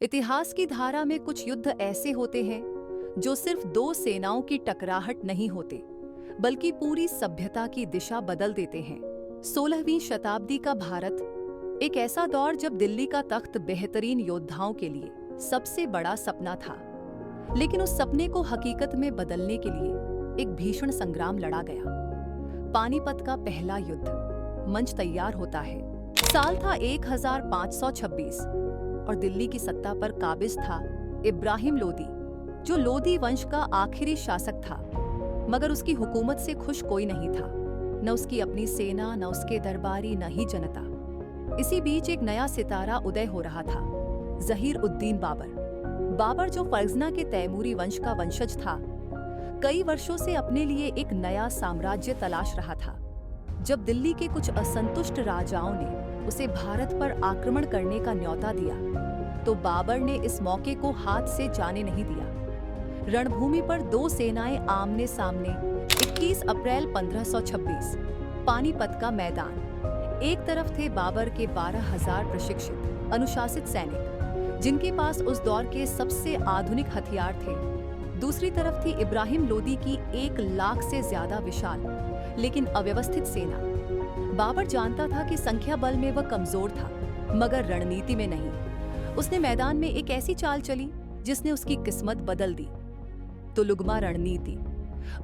इतिहास की धारा में कुछ युद्ध ऐसे होते हैं जो सिर्फ दो सेनाओं की टकराहट नहीं होते, बल्कि पूरी सभ्यता की दिशा बदल देते हैं। 16वीं शताब्दी का भारत एक ऐसा दौर जब दिल्ली का तख्त बेहतरीन योद्धाओं के लिए सबसे बड़ा सपना था, लेकिन उस सपने को हकीकत में बदलने के लिए एक भीषण संग्राम लड़ा गया। पानीपत का पहला युद्ध मंच तैयार होता है। साल था 1526 और दिल्ली की सत्ता पर काबिज था इब्राहिम लोदी, जो लोदी वंश का आखिरी शासक था। मगर उसकी हुकूमत से खुश कोई नहीं था, न उसकी अपनी सेना, न उसके दरबारी, न ही जनता। इसी बीच एक नया सितारा उदय हो रहा था, ज़हीर-उद-दीन बाबर। बाबर, जो फरगना के तैमूरी वंश का वंशज था, कई वर्षों से अपने लिए एक नया साम्राज्य तलाश रहा था। जब दिल्ली के कुछ असंतुष्ट राजाओं ने उसे भारत पर आक्रमण करने का न्योता दिया, तो बाबर ने इस मौके को हाथ से जाने नहीं दिया। रणभूमि पर दो सेनाएं आमने सामने। 21 अप्रैल 1526, पानीपत का मैदान। एक तरफ थे बाबर के 12,000 प्रशिक्षित अनुशासित सैनिक, जिनके पास उस दौर के सबसे आधुनिक हथियार थे। दूसरी तरफ थी इब्राहिम लोदी की 1 लाख से ज्यादा विशाल लेकिन अव्यवस्थित सेना। बाबर जानता था कि संख्या बल में वह कमजोर था, मगर रणनीति में नहीं। उसने मैदान में एक ऐसी चाल चली जिसने उसकी किस्मत बदल दी। तुलुगमा रणनीति।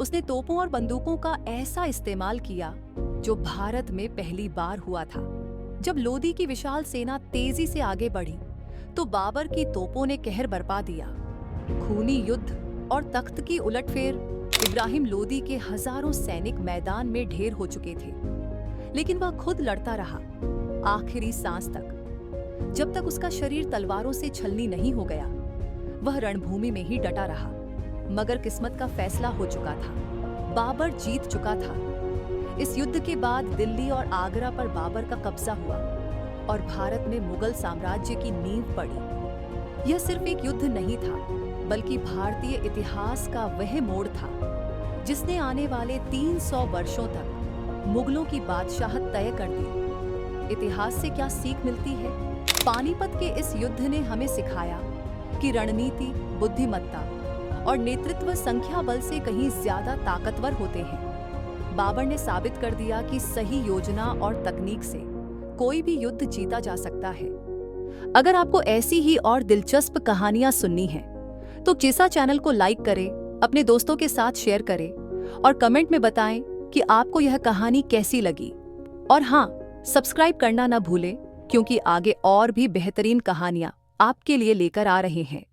उसने तोपों और बंदूकों का ऐसा इस्तेमाल किया जो भारत में पहली बार हुआ था। जब लोदी की विशाल सेना तेजी से आगे बढ़ी, तो बाबर की तोपों ने कहर बरपा दिया। खूनी युद्ध और तख्त की उलटफेर। इब्राहिम लोदी के हजारों सैनिक मैदान में ढेर हो चुके थे, लेकिन वह खुद लड़ता रहा आखिरी सांस तक। जब तक उसका शरीर तलवारों से छलनी नहीं हो गया, वह रणभूमि में ही डटा रहा। मगर किस्मत का फैसला हो चुका था, बाबर जीत चुका था। इस युद्ध के बाद दिल्ली और आगरा पर बाबर का कब्जा हुआ और भारत में मुगल साम्राज्य की नींव पड़ी। यह सिर्फ एक युद्ध नहीं था, बल्कि भारतीय इतिहास का वह मोड़ था जिसने आने वाले 300 वर्षों तक मुगलों की बादशाहत तय कर दी। इतिहास से क्या सीख मिलती है? पानीपत के इस युद्ध ने हमें सिखाया कि रणनीति, बुद्धिमत्ता और नेतृत्व संख्या बल से कहीं ज्यादा ताकतवर होते हैं। बाबर ने साबित कर दिया कि सही योजना और तकनीक से कोई भी युद्ध जीता जा सकता है। अगर आपको ऐसी ही और दिलचस्प कहानियां सुननी हैं, तो चिसा चैनल को लाइक करें, अपने दोस्तों के साथ शेयर करें और कमेंट में बताएं कि आपको यह कहानी कैसी लगी। और हाँ, सब्सक्राइब करना ना भूलें, क्योंकि आगे और भी बेहतरीन कहानियां आपके लिए लेकर आ रहे हैं।